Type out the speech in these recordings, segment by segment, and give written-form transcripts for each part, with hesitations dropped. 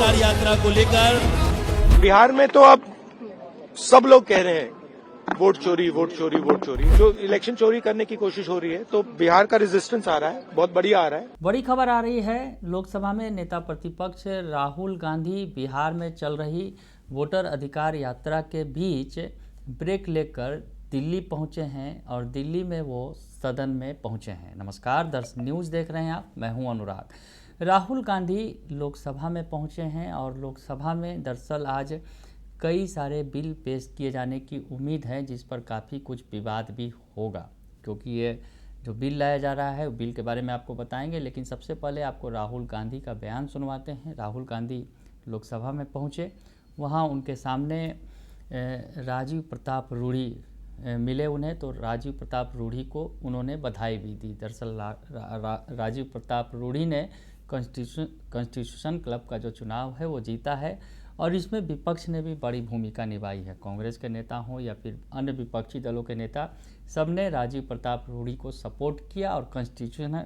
अधिकार यात्रा को लेकर बिहार में तो अब सब लोग कह रहे हैं वोट चोरी वोट चोरी वोट चोरी, जो इलेक्शन चोरी करने की कोशिश हो रही है, तो बिहार का रेजिस्टेंस आ रहा है, बहुत बढ़िया आ रहा है। बड़ी खबर आ रही है लोकसभा में नेता प्रतिपक्ष राहुल गांधी बिहार में चल रही वोटर अधिकार यात्रा के बीच ब्रेक लेकर दिल्ली पहुंचे हैं और दिल्ली में वो सदन में पहुंचे हैं। नमस्कार, दर्शक न्यूज़ देख रहे हैं आप, मैं हूं अनुराग। राहुल गांधी लोकसभा में पहुंचे हैं और लोकसभा में दरअसल आज कई सारे बिल पेश किए जाने की उम्मीद है, जिस पर काफ़ी कुछ विवाद भी होगा, क्योंकि ये जो बिल लाया जा रहा है बिल के बारे में आपको बताएंगे। लेकिन सबसे पहले आपको राहुल गांधी का बयान सुनवाते हैं। राहुल गांधी लोकसभा में पहुंचे, वहां उनके सामने राजीव प्रताप रूढ़ी मिले उन्हें, तो राजीव प्रताप रूढ़ी को उन्होंने बधाई भी दी। दरअसल राजीव प्रताप रूढ़ी ने कॉन्स्टिट्यूशन क्लब का जो चुनाव है वो जीता है और इसमें विपक्ष ने भी बड़ी भूमिका निभाई है। कांग्रेस के नेता हों या फिर अन्य विपक्षी दलों के नेता, सबने राजीव प्रताप रूढ़ी को सपोर्ट किया और कॉन्स्टिट्यूशन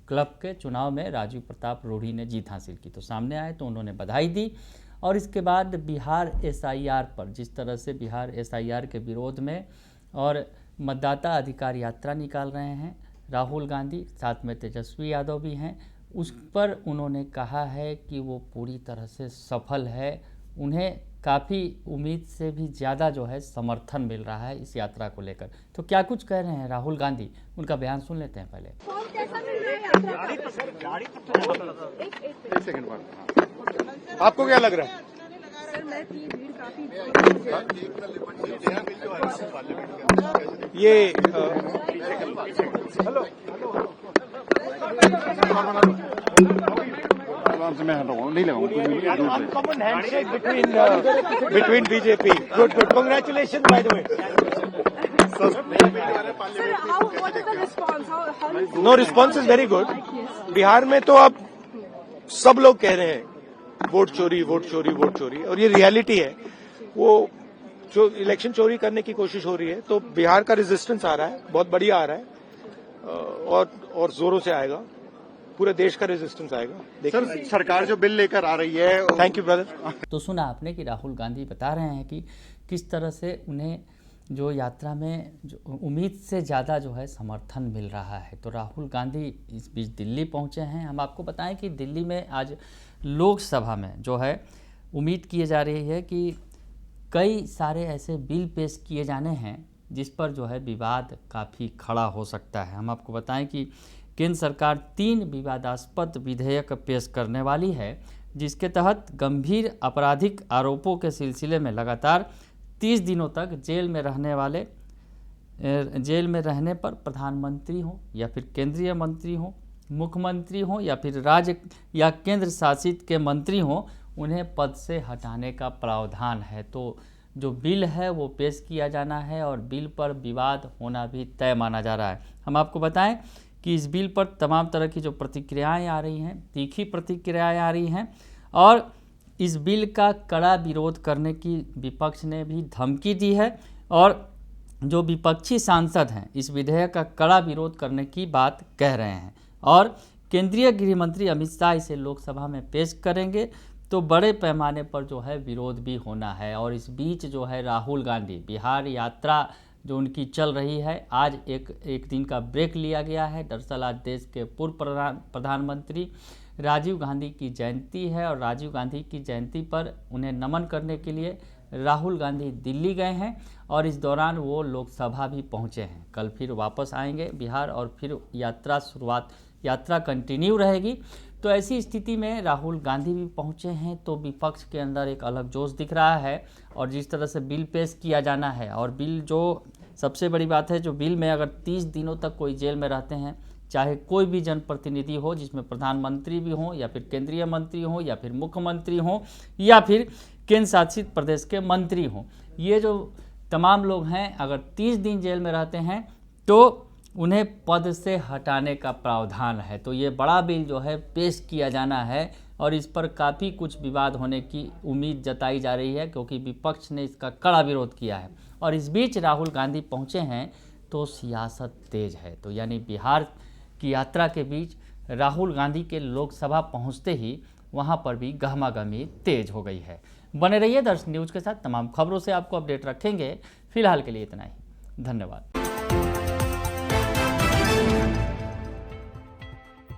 क्लब के चुनाव में राजीव प्रताप रूढ़ी ने जीत हासिल की। तो सामने आए तो उन्होंने बधाई दी। और इसके बाद बिहार एसआईआर पर, जिस तरह से बिहार एसआईआर के विरोध में और मतदाता अधिकार यात्रा निकाल रहे हैं राहुल गांधी, साथ में तेजस्वी यादव भी हैं, उस पर उन्होंने कहा है कि वो पूरी तरह से सफल है। उन्हें काफ़ी उम्मीद से भी ज़्यादा जो है समर्थन मिल रहा है इस यात्रा को लेकर। तो क्या कुछ कह रहे हैं राहुल गांधी, उनका बयान सुन लेते हैं पहले। एक सेकंड बाद, आपको क्या लग रहा है? ये हेलो मैं हटाऊंगा, नहीं लगाऊंगा। uncommon handshake between BJP. Good. Congratulations, by the way. Sir, what is the response? How is No, response is very good. Bihar में तो अब सब लोग कह रहे हैं वोट चोरी वोट चोरी वोट चोरी, और ये रियलिटी है। वो जो इलेक्शन चोरी करने की कोशिश हो रही है, तो बिहार का रेजिस्टेंस आ रहा है, बहुत बढ़िया आ रहा है, और जोरों से आएगा। पूरे देश का रेजिस्टेंस आएगा। सर, सरकार जो बिल लेकर आ रही है, थैंक यू ब्रदर। तो सुना आपने कि राहुल गांधी बता रहे हैं कि किस तरह से उन्हें जो यात्रा में जो उम्मीद से ज़्यादा जो है समर्थन मिल रहा है। तो राहुल गांधी इस बीच दिल्ली पहुंचे हैं। हम आपको बताएं कि दिल्ली में आज लोकसभा में जो है उम्मीद की जा रही है कि कई सारे ऐसे बिल पेश किए जाने हैं जिस पर जो है विवाद काफ़ी खड़ा हो सकता है। हम आपको बताएं कि केंद्र सरकार 3 विवादास्पद विधेयक पेश करने वाली है, जिसके तहत गंभीर आपराधिक आरोपों के सिलसिले में लगातार 30 दिनों तक जेल में रहने पर प्रधानमंत्री हो या फिर केंद्रीय मंत्री हो, मुख्यमंत्री हो या फिर राज्य या केंद्र शासित के मंत्री हो, उन्हें पद से हटाने का प्रावधान है। तो जो बिल है वो पेश किया जाना है और बिल पर विवाद होना भी तय माना जा रहा है। हम आपको बताएं कि इस बिल पर तमाम तरह की जो प्रतिक्रियाएं आ रही हैं, तीखी प्रतिक्रियाएं आ रही हैं, और इस बिल का कड़ा विरोध करने की विपक्ष ने भी धमकी दी है और जो विपक्षी सांसद हैं इस विधेयक का कड़ा विरोध करने की बात कह रहे हैं और केंद्रीय गृह मंत्री अमित शाह इसे लोकसभा में पेश करेंगे। तो बड़े पैमाने पर जो है विरोध भी होना है। और इस बीच जो है राहुल गांधी बिहार यात्रा जो उनकी चल रही है, आज एक दिन का ब्रेक लिया गया है। दरअसल आज देश के पूर्व प्रधानमंत्री राजीव गांधी की जयंती है और राजीव गांधी की जयंती पर उन्हें नमन करने के लिए राहुल गांधी दिल्ली गए हैं और इस दौरान वो लोकसभा भी पहुंचे हैं। कल फिर वापस आएंगे बिहार और फिर यात्रा कंटिन्यू रहेगी। तो ऐसी स्थिति में राहुल गांधी भी पहुंचे हैं, तो विपक्ष के अंदर एक अलग जोश दिख रहा है। और जिस तरह से बिल पेश किया जाना है, और बिल जो सबसे बड़ी बात है, जो बिल में अगर 30 दिनों तक कोई जेल में रहते हैं, चाहे कोई भी जनप्रतिनिधि हो, जिसमें प्रधानमंत्री भी हों या फिर केंद्रीय मंत्री हों या फिर मुख्यमंत्री हों या फिर केंद्र शासित प्रदेश के मंत्री हों, ये जो तमाम लोग हैं अगर 30 दिन जेल में रहते हैं तो उन्हें पद से हटाने का प्रावधान है। तो ये बड़ा बिल जो है पेश किया जाना है और इस पर काफ़ी कुछ विवाद होने की उम्मीद जताई जा रही है, क्योंकि विपक्ष ने इसका कड़ा विरोध किया है। और इस बीच राहुल गांधी पहुंचे हैं तो सियासत तेज है। तो यानी बिहार की यात्रा के बीच राहुल गांधी के लोकसभा पहुंचते ही वहाँ पर भी गहमागहमी तेज हो गई है। बने रहिए दर्शन न्यूज के साथ, तमाम खबरों से आपको अपडेट रखेंगे। फिलहाल के लिए इतना ही, धन्यवाद।